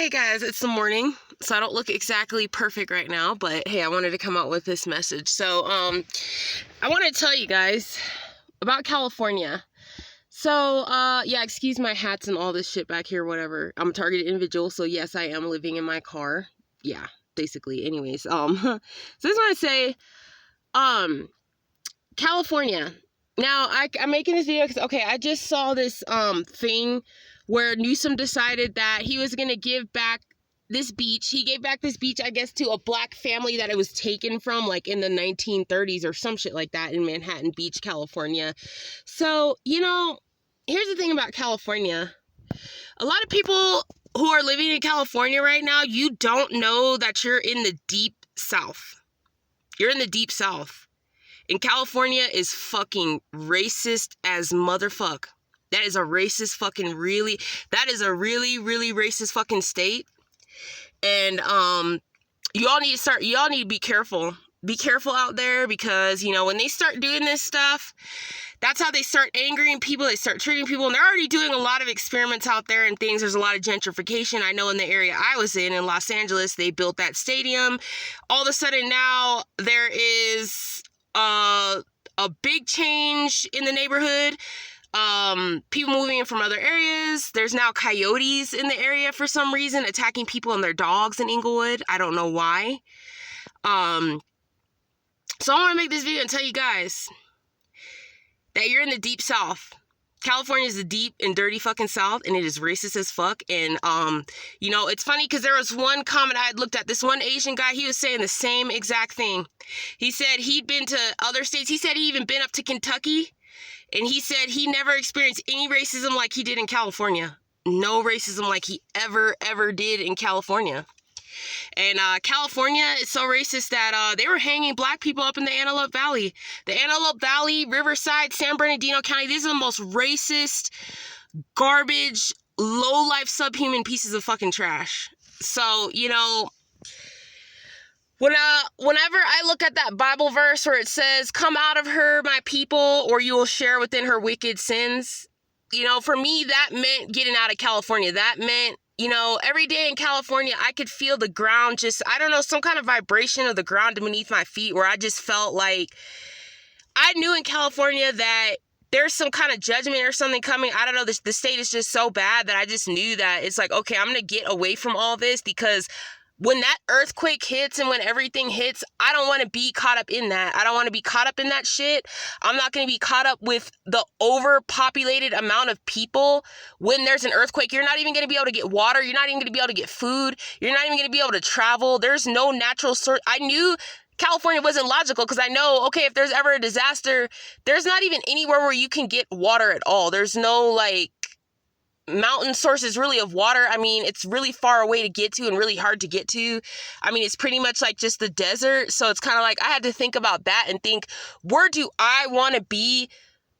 Hey guys, it's the morning, so I don't look exactly perfect right now, but hey, I wanted to come out with this message. I want to tell you guys about California. Yeah, excuse my hats and all this shit back here, whatever. I'm a targeted individual, so yes, I am living in my car. Yeah, basically. Anyways, so this is what I say, California. Now, I'm making this video because, okay, I just saw this, thing where Newsom decided that he was going to give back this beach. He gave back this beach, I guess, to a black family that it was taken from, like, in the 1930s or some shit like that in Manhattan Beach, California. So, here's the thing about California. A lot of people who are living in California right now, you don't know that you're in the deep South. You're in the deep South. And California is fucking racist as motherfuck. That is a racist fucking really racist fucking state. And y'all need to be careful. Be careful out there because, when they start doing this stuff, that's how they start angering people. They start treating people, and they're already doing a lot of experiments out there and things. There's a lot of gentrification. I know in the area I was in Los Angeles, they built that stadium. All of a sudden now there is a big change in the neighborhood. People moving in from other areas. There's now coyotes in the area for some reason, attacking people and their dogs in Inglewood. I don't know why. So I want to make this video and tell you guys that you're in the deep South. California is the deep and dirty fucking South, and it is racist as fuck. And, it's funny because there was one comment I had looked at. This one Asian guy, he was saying the same exact thing. He said he'd been to other states. He said he even been up to Kentucky, and he said he never experienced any racism like he did in California. No racism like he ever did in California. And California is so racist that they were hanging black people up in the Antelope Valley. The Antelope Valley, Riverside, San Bernardino County, these are the most racist, garbage, low-life, subhuman pieces of fucking trash. So, whenever I look at that Bible verse where it says, "Come out of her, my people, or you will share within her wicked sins," for me, that meant getting out of California. That meant, every day in California, I could feel the ground just, I don't know, some kind of vibration of the ground beneath my feet where I just felt like I knew in California that there's some kind of judgment or something coming. I don't know, the state is just so bad that I just knew that it's like, okay, I'm going to get away from all this because when that earthquake hits and when everything hits, I don't want to be caught up in that. I don't want to be caught up in that shit. I'm not going to be caught up with the overpopulated amount of people. When there's an earthquake, you're not even going to be able to get water. You're not even going to be able to get food. You're not even going to be able to travel. There's no natural source. I knew California wasn't logical because I know, okay, if there's ever a disaster, there's not even anywhere where you can get water at all. There's no, mountain sources really of water. I mean, it's really far away to get to and really hard to get to. I mean, it's pretty much like just the desert. So it's kind of like I had to think about that and think, where do I want to be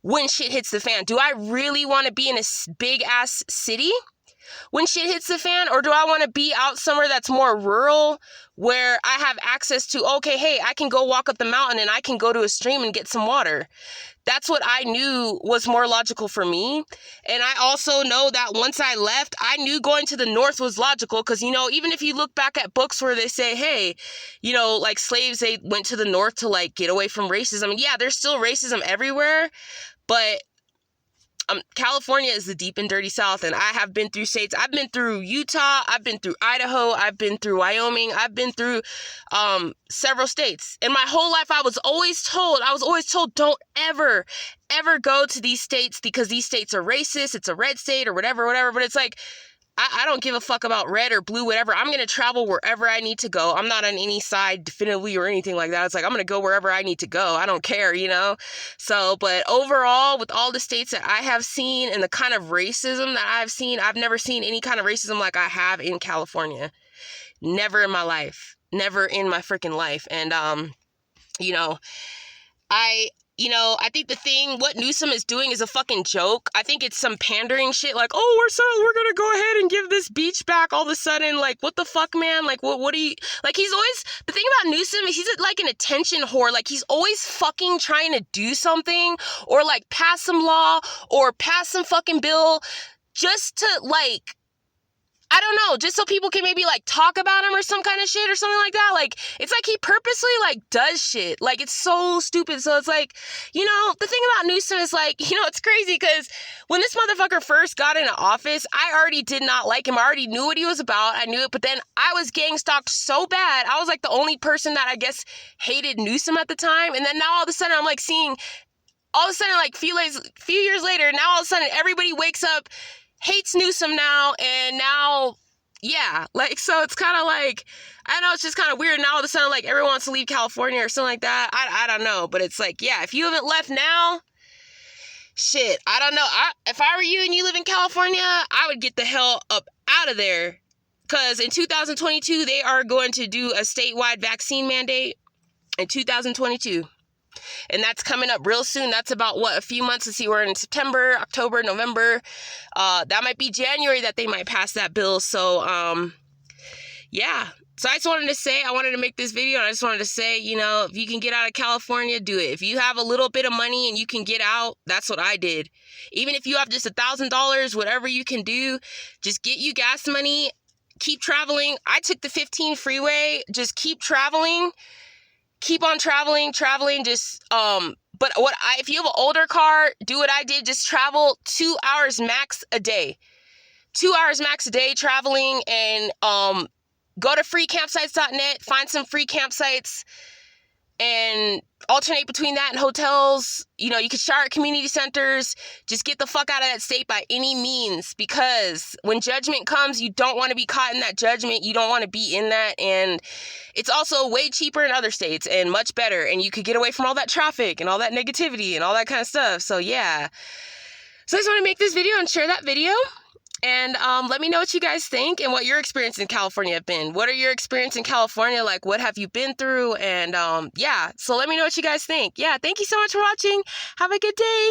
when shit hits the fan? Do I really want to be in a big ass city when shit hits the fan? Or do I want to be out somewhere that's more rural where I have access to, okay, hey, I can go walk up the mountain and I can go to a stream and get some water. That's what I knew was more logical for me. And I also know that once I left, I knew going to the north was logical because, even if you look back at books where they say, hey, like slaves, they went to the north to get away from racism. Yeah, there's still racism everywhere, but California is the deep and dirty South, and I have been through states. I've been through Utah. I've been through Idaho. I've been through Wyoming. I've been through several states. In my whole life, I was always told, don't ever go to these states because these states are racist. It's a red state or whatever. But it's like, I don't give a fuck about red or blue, whatever. I'm going to travel wherever I need to go. I'm not on any side definitively or anything like that. It's like, I'm going to go wherever I need to go. I don't care, So, but overall, with all the states that I have seen and the kind of racism that I've seen, I've never seen any kind of racism like I have in California. Never in my life. Never in my freaking life. And, I think what Newsom is doing is a fucking joke. I think it's some pandering shit like, oh, we're gonna go ahead and give this beach back all of a sudden. Like, what the fuck, man? Like, what do you, he's always, the thing about Newsom is he's like an attention whore. Like, he's always fucking trying to do something or pass some law or pass some fucking bill just to I don't know, just so people can maybe like talk about him or some kind of shit or something like that. Like, it's like he purposely like does shit. Like, it's so stupid. So it's like, you know, the thing about Newsom is like, you know, it's crazy because when this motherfucker first got into office, I already did not like him. I already knew what he was about. I knew it, but then I was gang stalked so bad. I was like the only person that I guess hated Newsom at the time. And then now all of a sudden I'm like seeing, all of a sudden, like few years later, now all of a sudden everybody wakes up, hates Newsom now, and now, yeah, like, so it's kind of like, I know it's just kind of weird. Now all of a sudden, like, everyone wants to leave California or something like that. I don't know, but it's like, yeah, if you haven't left now, shit, I don't know. If I were you and you live in California, I would get the hell up out of there, because in 2022, they are going to do a statewide vaccine mandate in 2022. And that's coming up real soon. That's about, what, a few months. Let's see, we're in September, October, November. That might be January that they might pass that bill. So, yeah. So I just wanted to say, I wanted to make this video, and I just wanted to say, you know, if you can get out of California, do it. If you have a little bit of money and you can get out, that's what I did. Even if you have just $1,000, whatever you can do, just get you gas money, keep traveling. I took the 15 freeway, just keep traveling. Keep on traveling, just, but if you have an older car, do what I did, just travel 2 hours max a day. 2 hours max a day traveling, and, go to freecampsites.net, find some free campsites, and alternate between that and hotels. You know, you could shower at community centers. Just get the fuck out of that state by any means, because when judgment comes, you don't want to be caught in that judgment. You don't want to be in that. And it's also way cheaper in other states and much better. And you could get away from all that traffic and all that negativity and all that kind of stuff. So yeah. So I just want to make this video and share that video. And let me know what you guys think and what your experience in California have been. What are your experience in California? Like, what have you been through? And yeah, so let me know what you guys think. Yeah, thank you so much for watching. Have a good day.